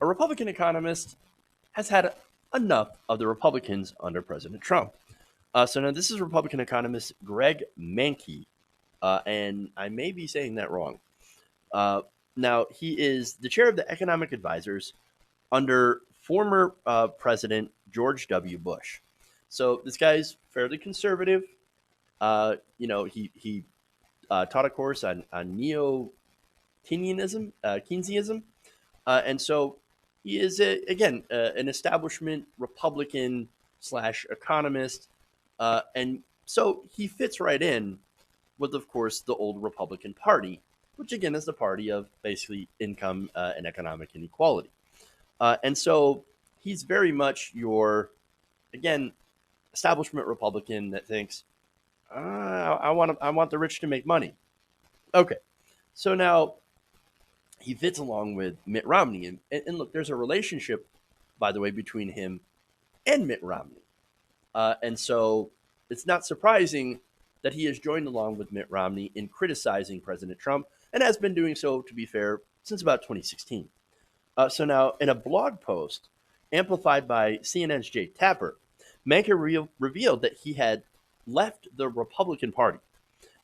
A Republican economist has had enough of the Republicans under President Trump. So now this is Republican economist Greg Manke, and I may be saying that wrong. Uh, Now, he is the chair of the economic advisors under former President George W. Bush. So this guy's fairly conservative. He taught a course on Keynesianism, and so he is an establishment Republican slash economist, and so he fits right in with, of course, the old Republican Party, which again is the party of basically income and economic inequality. And so he's very much your, again, establishment Republican that thinks, I want the rich to make money. Okay, so now he fits along with Mitt Romney, and look, there's a relationship, by the way, between him and Mitt Romney, and so it's not surprising that he has joined along with Mitt Romney in criticizing President Trump, and has been doing so, to be fair, since about 2016. So now, in a blog post amplified by CNN's Jay Tapper, Manker revealed that he had left the Republican Party.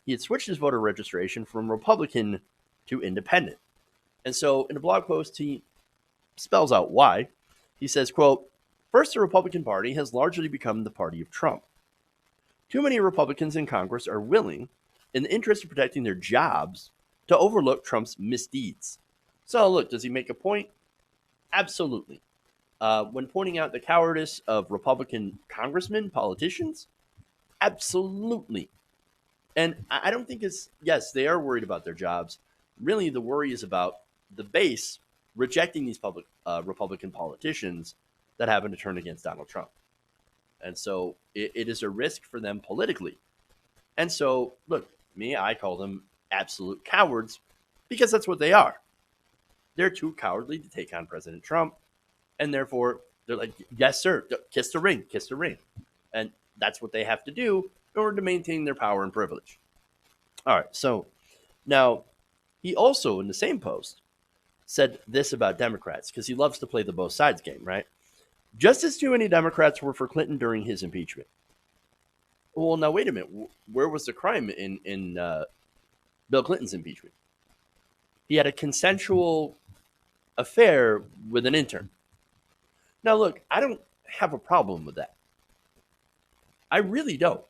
He had switched his voter registration from Republican to Independent. And so, in a blog post, he spells out why. He says, quote, "First, the Republican Party has largely become the party of Trump. Too many Republicans in Congress are willing, in the interest of protecting their jobs, to overlook Trump's misdeeds." So, look, does he make a point? Absolutely. When pointing out the cowardice of Republican congressmen, politicians, absolutely. And I don't think it's, yes, they are worried about their jobs. Really, the worry is about the base rejecting these Republican politicians that happen to turn against Donald Trump. And so it is a risk for them politically. And so, look, I call them absolute cowards because that's what they are. They're too cowardly to take on President Trump. And therefore, they're like, yes, sir, kiss the ring, kiss the ring. And that's what they have to do in order to maintain their power and privilege. All right, so now he also, in the same post, said this about Democrats, because he loves to play the both sides game, right? Just as too many Democrats were for Clinton during his impeachment. Well, now, wait a minute. Where was the crime in Bill Clinton's impeachment? He had a consensual affair with an intern. Now, look, I don't have a problem with that. I really don't.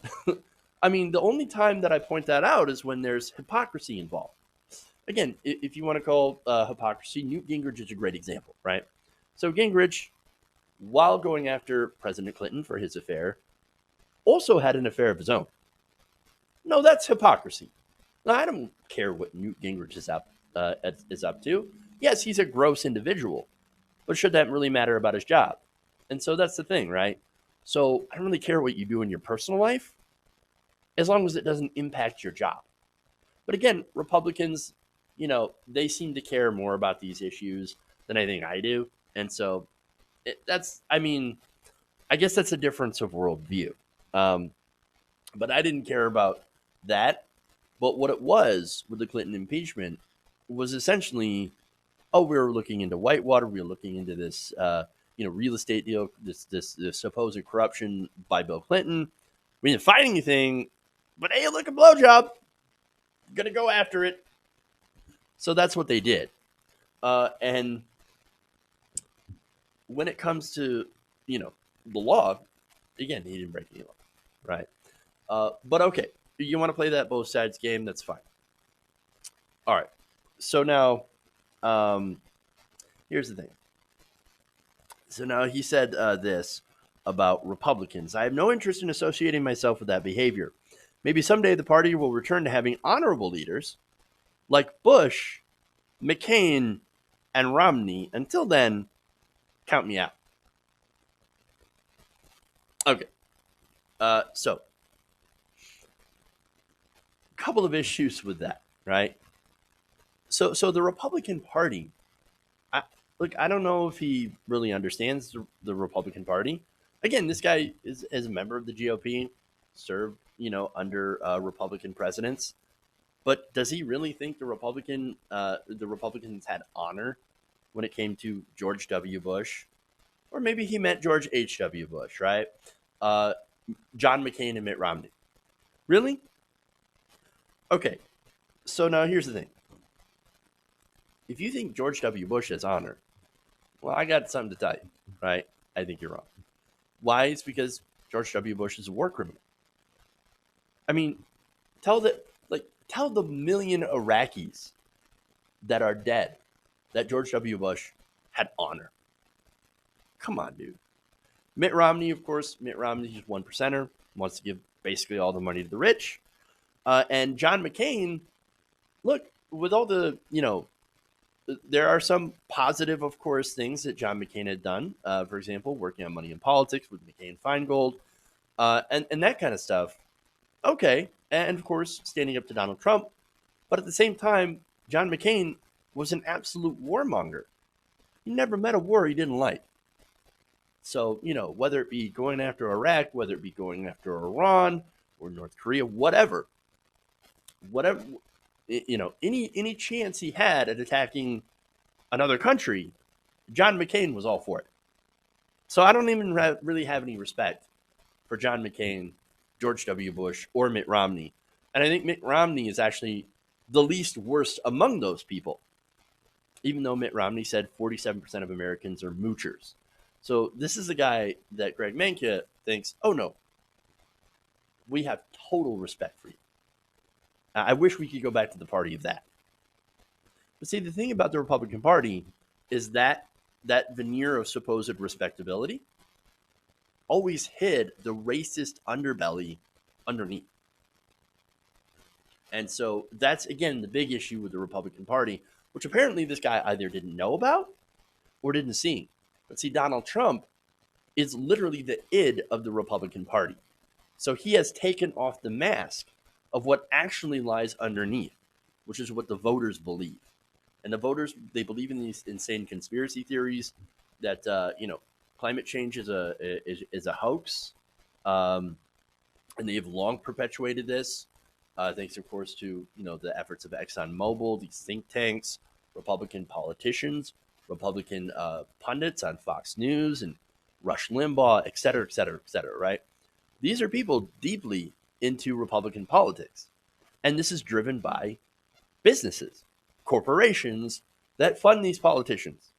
I mean, the only time that I point that out is when there's hypocrisy involved. Again, if you want to call hypocrisy, Newt Gingrich is a great example, right? So Gingrich, while going after President Clinton for his affair, also had an affair of his own. No, that's hypocrisy. Now, I don't care what Newt Gingrich is up to. Yes, he's a gross individual, but should that really matter about his job? And so that's the thing, right? So I don't really care what you do in your personal life, as long as it doesn't impact your job. But again, Republicans, they seem to care more about these issues than I think I do. And so I guess that's a difference of worldview. Um, but I didn't care about that. But what it was with the Clinton impeachment was essentially, oh, we were looking into Whitewater. We were looking into this, real estate deal, this supposed corruption by Bill Clinton. We didn't find anything, but hey, look, a blowjob. Gonna go after it. So that's what they did. And when it comes to, the law, again, he didn't break any law, right? But okay, you want to play that both sides game? That's fine. All right. So now, here's the thing. So now he said this about Republicans. I have no interest in associating myself with that behavior. Maybe someday the party will return to having honorable leaders like Bush, McCain, and Romney. Until then, count me out. Okay. So, a couple of issues with that, right? So the Republican Party, I don't know if he really understands the Republican Party. Again, this guy is a member of the GOP, served, under Republican presidents. But does he really think the Republicans had honor when it came to George W. Bush, or maybe he meant George H.W. Bush, right? Uh, John McCain and Mitt Romney. Really? Okay, so now here's the thing. If you think George W. Bush is honor, well, I got something to tell you, right? I think you're wrong. Why? It's because George W. Bush is a war criminal. I mean, tell the million Iraqis that are dead that George W. Bush had honor. Come on, dude. Mitt Romney, of course, Mitt Romney's just one percenter, wants to give basically all the money to the rich. And John McCain, look, with all the, there are some positive, of course, things that John McCain had done. For example, working on Money in Politics with McCain Feingold, and that kind of stuff. Okay. And of course, standing up to Donald Trump. But at the same time, John McCain was an absolute warmonger. He never met a war he didn't like. So, whether it be going after Iraq, whether it be going after Iran or North Korea, whatever, any chance he had at attacking another country, John McCain was all for it. So I don't even really have any respect for John McCain, George W. Bush, or Mitt Romney. And I think Mitt Romney is actually the least worst among those people, even though Mitt Romney said 47% of Americans are moochers. So this is a guy that Greg Mankiw thinks, oh no, we have total respect for you. I wish we could go back to the party of that. But see, the thing about the Republican Party is that veneer of supposed respectability always hid the racist underbelly underneath. And so that's, again, the big issue with the Republican Party, which apparently this guy either didn't know about or didn't see. But see, Donald Trump is literally the id of the Republican Party. So he has taken off the mask of what actually lies underneath, which is what the voters believe. And the voters, they believe in these insane conspiracy theories that, climate change is a hoax. And they have long perpetuated this, thanks, of course, to, the efforts of ExxonMobil, these think tanks, Republican politicians, Republican pundits on Fox News and Rush Limbaugh, et cetera, et cetera, et cetera, right? These are people deeply into Republican politics. And this is driven by businesses, corporations that fund these politicians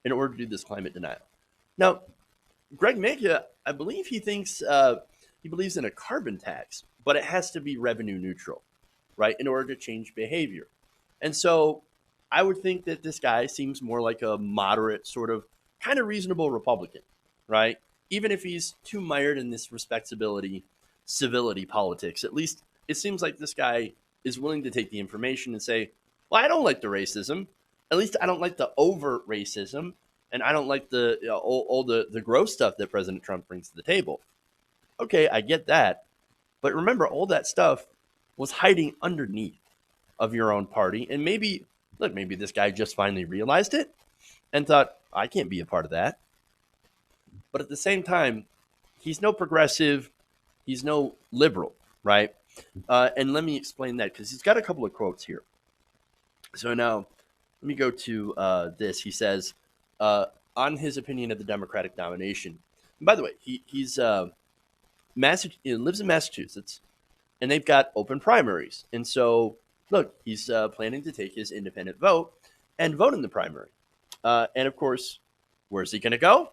in order to do this climate denial. Now, Greg Mankiw, I believe he believes in a carbon tax, but it has to be revenue neutral, right, in order to change behavior. And so I would think that this guy seems more like a moderate, sort of kind of reasonable Republican, right? Even if he's too mired in this respectability, civility politics, at least it seems like this guy is willing to take the information and say, well, I don't like the racism. At least I don't like the overt racism. And I don't like the all the gross stuff that President Trump brings to the table. Okay, I get that. But remember, all that stuff was hiding underneath of your own party. And maybe this guy just finally realized it and thought, I can't be a part of that. But at the same time, he's no progressive. He's no liberal, right? And let me explain that because he's got a couple of quotes here. So now let me go to this. He says, on his opinion of the Democratic nomination. And by the way, he lives in Massachusetts, and they've got open primaries. And so, look, he's planning to take his independent vote and vote in the primary. And of course, where's he going to go?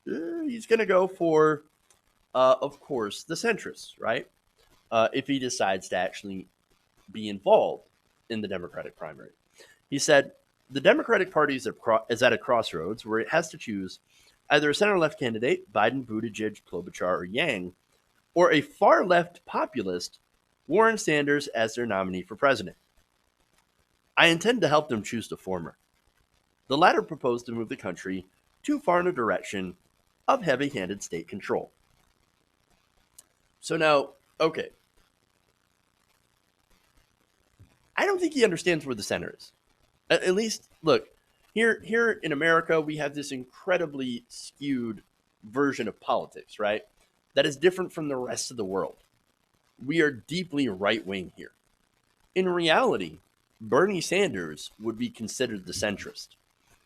He's going to go for, of course, the centrists, right? If he decides to actually be involved in the Democratic primary. He said, the Democratic Party is at a crossroads where it has to choose either a center-left candidate, Biden, Buttigieg, Klobuchar, or Yang, or a far-left populist, Warren Sanders, as their nominee for president. I intend to help them choose the former. The latter proposed to move the country too far in a direction of heavy-handed state control. So now, okay. I don't think he understands where the center is. At least, look, here in America, we have this incredibly skewed version of politics, right? That is different from the rest of the world. We are deeply right-wing here. In reality, Bernie Sanders would be considered the centrist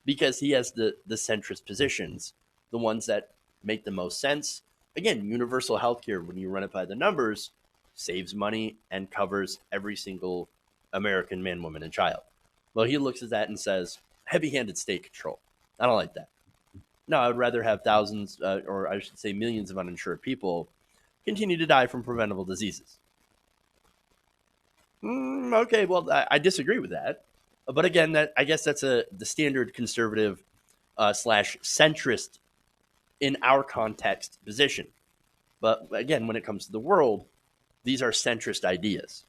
because he has the centrist positions, the ones that make the most sense. Again, universal healthcare, when you run it by the numbers, saves money and covers every single American man, woman, and child. Well, he looks at that and says, heavy handed state control. I don't like that. No, I would rather have thousands, or I should say millions of uninsured people continue to die from preventable diseases. Okay, well, I disagree with that. But again, that I guess that's the standard conservative slash centrist in our context position. But again, when it comes to the world, these are centrist ideas.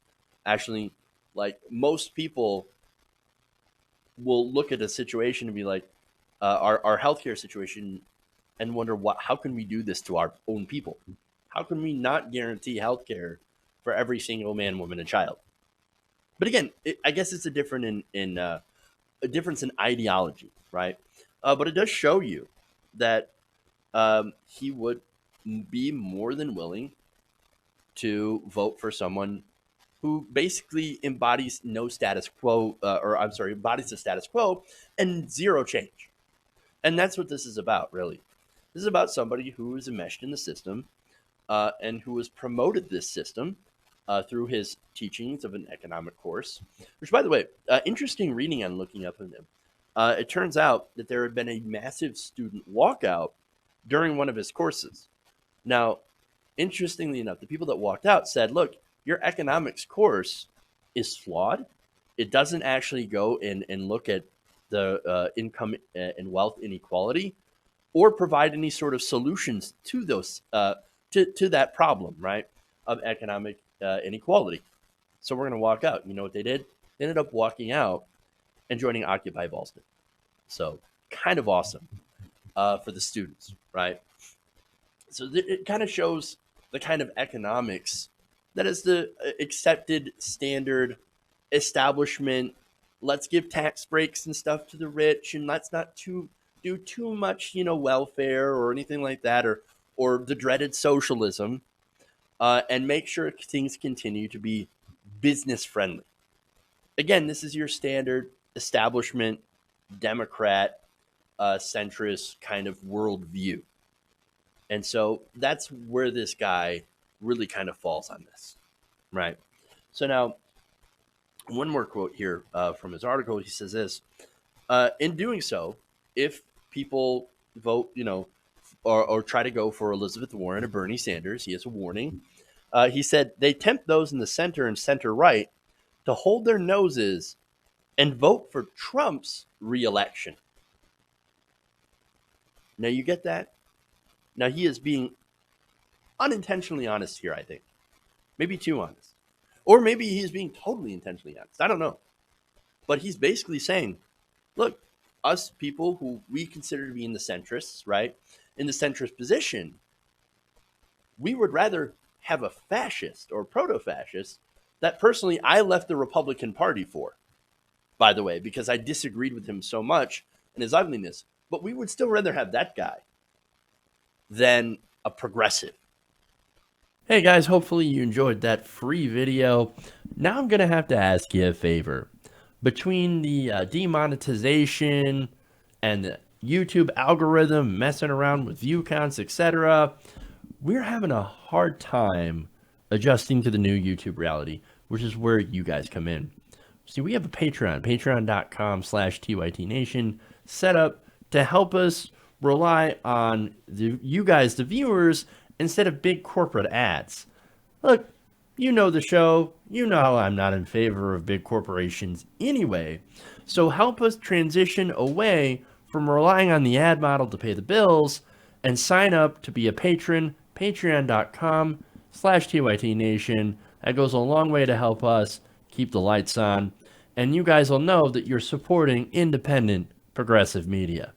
Actually, like most people will look at a situation and be like, our healthcare situation, and wonder how can we do this to our own people? How can we not guarantee healthcare for every single man, woman, and child? But again, I guess it's a difference in ideology, right? But it does show you that he would be more than willing to vote for someone who basically embodies no status quo, or I'm sorry, embodies the status quo and zero change. And that's what this is about, really. This is about somebody who is enmeshed in the system and who has promoted this system through his teachings of an economic course, which, by the way, interesting reading on looking up of him. It turns out that there had been a massive student walkout during one of his courses. Now, interestingly enough, the people that walked out said, look, your economics course is flawed. It doesn't actually go in and look at the income and wealth inequality or provide any sort of solutions to those to that problem, right, of economic inequality. So we're going to walk out. You know what they did? They ended up walking out and joining Occupy Boston. So kind of awesome for the students, right? So it kind of shows the kind of economics that is the accepted standard establishment. Let's give tax breaks and stuff to the rich, and let's not do too much, welfare or anything like that, or the dreaded socialism, and make sure things continue to be business friendly. Again, this is your standard establishment Democrat centrist kind of worldview. And so that's where this guy really kind of falls on this, right? So now, one more quote here from his article. He says this: in doing so, if people vote, or try to go for Elizabeth Warren or Bernie Sanders, he has a warning. He said they tempt those in the center and center right to hold their noses and vote for Trump's reelection. Now, you get that? Now, he is being unintentionally honest here, I think. Maybe too honest. Or maybe he's being totally intentionally honest. I don't know. But he's basically saying, look, us people who we consider to be in the centrists, right? In the centrist position, we would rather have a fascist or proto-fascist that personally I left the Republican Party for, by the way, because I disagreed with him so much and his ugliness. But we would still rather have that guy than a progressive. Hey guys, hopefully you enjoyed that free video. Now I'm going to have to ask you a favor. Between the demonetization and the YouTube algorithm messing around with view counts, etc., we're having a hard time adjusting to the new YouTube reality, which is where you guys come in. See, we have a Patreon, patreon.com/TYTNation, set up to help us rely on you guys, the viewers, instead of big corporate ads. Look, you know the show. You know how I'm not in favor of big corporations anyway. So help us transition away from relying on the ad model to pay the bills and sign up to be a patron, patreon.com/TYTNation. That goes a long way to help us keep the lights on. And you guys will know that you're supporting independent progressive media.